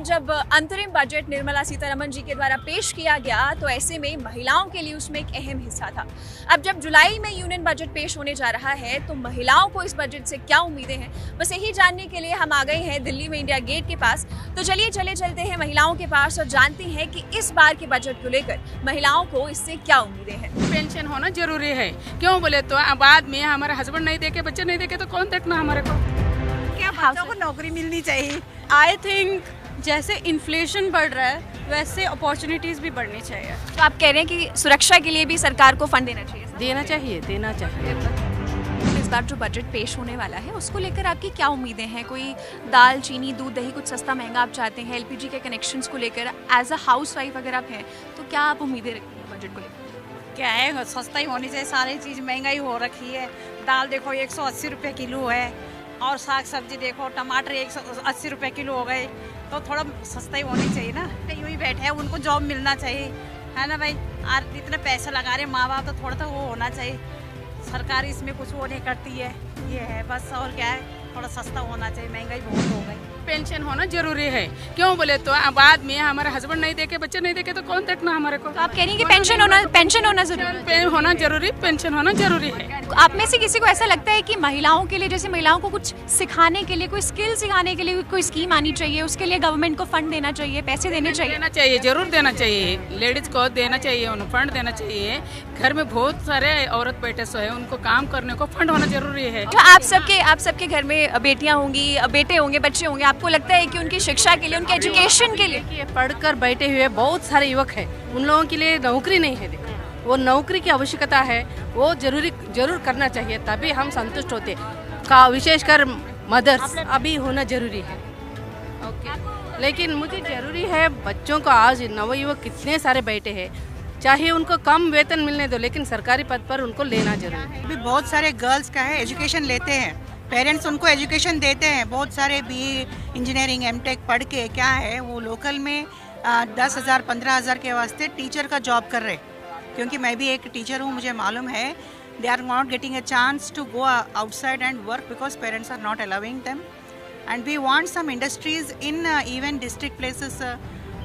जब अंतरिम बजट निर्मला सीतारमण जी के द्वारा पेश किया गया तो ऐसे में महिलाओं के लिए उसमें एक अहम हिस्सा था। अब जब जुलाई में यूनियन बजट पेश होने जा रहा है तो महिलाओं को इस बजट से क्या उम्मीदें हैं, बस यही जानने के लिए हम आ गए हैं दिल्ली में इंडिया गेट के पास। तो चलिए चलते हैं महिलाओं के पास और जानते हैं कि इस बार के बजट को लेकर महिलाओं को इससे क्या उम्मीदें हैं। पेंशन होना जरूरी है, क्यों बोले तो बाद में हमारे हस्बैंड नहीं देखे, बच्चे नहीं देखे तो कौन देखना हमारे को। क्या बच्चों को नौकरी मिलनी चाहिए। आई थिंक जैसे इन्फ्लेशन बढ़ रहा है वैसे अपॉर्चुनिटीज भी बढ़नी चाहिए। तो आप कह रहे हैं कि सुरक्षा के लिए भी सरकार को फंड देना चाहिए। देना चाहिए। इस बार जो बजट पेश होने वाला है उसको लेकर आपकी क्या उम्मीदें हैं? कोई दाल चीनी दूध दही कुछ सस्ता महंगा आप चाहते हैं? एलपीजी के कनेक्शंस को लेकर एज अ हाउस वाइफ अगर आप हैं तो क्या आप उम्मीदें रखती हैं बजट को लेकर? क्या है, सस्ता ही होनी चाहिए। सारी चीज़ महंगाई हो रखी है। दाल देखो 180 रुपये किलो है और साग सब्जी देखो टमाटर 180 रुपये किलो हो गए, तो थोड़ा सस्ता ही होनी चाहिए ना। यूँ ही बैठे हैं, उनको जॉब मिलना चाहिए, है ना भाई। और इतने पैसे लगा रहे माँ बाप, तो थोड़ा तो वो होना चाहिए। सरकार इसमें कुछ वो नहीं करती है, ये है बस। और क्या है, थोड़ा सस्ता होना चाहिए, महंगाई बहुत हो गई। पेंशन होना जरूरी है, क्यों बोले तो बाद में हमारे हस्बैंड नहीं देखे, बच्चे नहीं देखे तो कौन देखना हमारे को। तो आप कह रही हैं कि पेंशन होना जरूरी पेंशन होना जरूरी है। आप में से किसी को ऐसा लगता है कि महिलाओं के लिए, जैसे महिलाओं को कुछ सिखाने के लिए, कोई स्किल सिखाने के लिए कोई स्कीम आनी चाहिए, उसके लिए गवर्नमेंट को फंड देना चाहिए, पैसे देने चाहिए? जरूर देना चाहिए। लेडीज को देना चाहिए, उन्हें फंड देना चाहिए। घर में बहुत सारे औरत बैठे सो है, उनको काम करने को फंड होना जरूरी है। तो आप सबके घर में बेटियां होंगी, बेटे होंगे, बच्चे होंगे, आपको लगता है कि उनकी शिक्षा के लिए, उनके एजुकेशन के लिए पढ़कर बैठे हुए बहुत सारे युवक हैं, उन लोगों के लिए नौकरी नहीं है। वो नौकरी की आवश्यकता है, वो जरूर करना चाहिए, तभी हम संतुष्ट होते का। विशेषकर मदर्स अभी होना जरूरी है। ओके, लेकिन मुझे जरूरी है बच्चों को, आज नवयुवक कितने सारे बैठे हैं, चाहे उनको कम वेतन मिलने दो, लेकिन सरकारी पद पर उनको लेना जरूरी है। अभी बहुत सारे गर्ल्स का है, एजुकेशन लेते हैं, पेरेंट्स उनको एजुकेशन देते हैं। बहुत सारे बीए इंजीनियरिंग एमटेक पढ़ के क्या है, वो लोकल में 10,000 15,000 के वास्ते टीचर का जॉब कर रहे। क्योंकि मैं भी एक टीचर हूँ, मुझे मालूम है they are not getting a chance to go outside and work because parents are not allowing them. And we want some industries in even district places,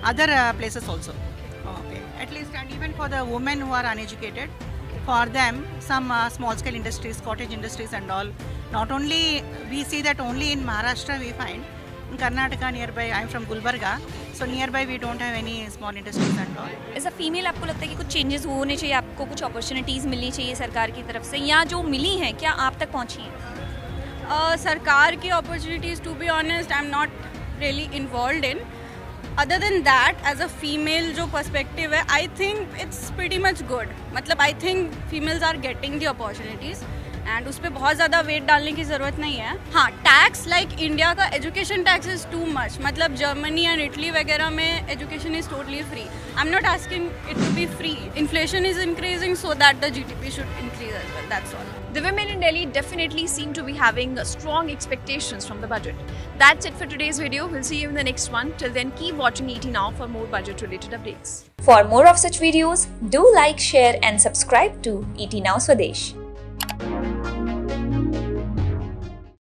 other places also. Okay. At least, and even for the women who are uneducated, for them some small scale industries, cottage industries and all. Not only we see that only in Maharashtra we find. In Karnataka nearby, I am from Gulbarga, so nearby we don't have any small industries and all. As a female आपको लगता है कि कुछ changes होने चाहिए, आपको कुछ opportunities मिलनी चाहिए सरकार की तरफ से, या जो मिली हैं क्या आप तक पहुंची हैं? सरकार की opportunities, to be honest, I am not really involve in. Other than that, as a female जो पर्सपेक्टिव है, I think it's pretty much good. मतलब I think females are getting the opportunities and उस पर बहुत ज़्यादा wait डालने की ज़रूरत नहीं है। हाँ, टैक्स लाइक इंडिया का education tax is too much. मतलब जर्मनी एंड इटली वगैरह में education is totally free. I am not asking it to be free. Inflation is increasing, so that the GDP should increase as well. That's all. The women in Delhi definitely seem to be having strong expectations from the budget. That's it for today's video. We'll see you in the next one. Till then, keep watching ET Now for more budget-related updates. For more of such videos, do like, share and subscribe to ET Now Swadesh.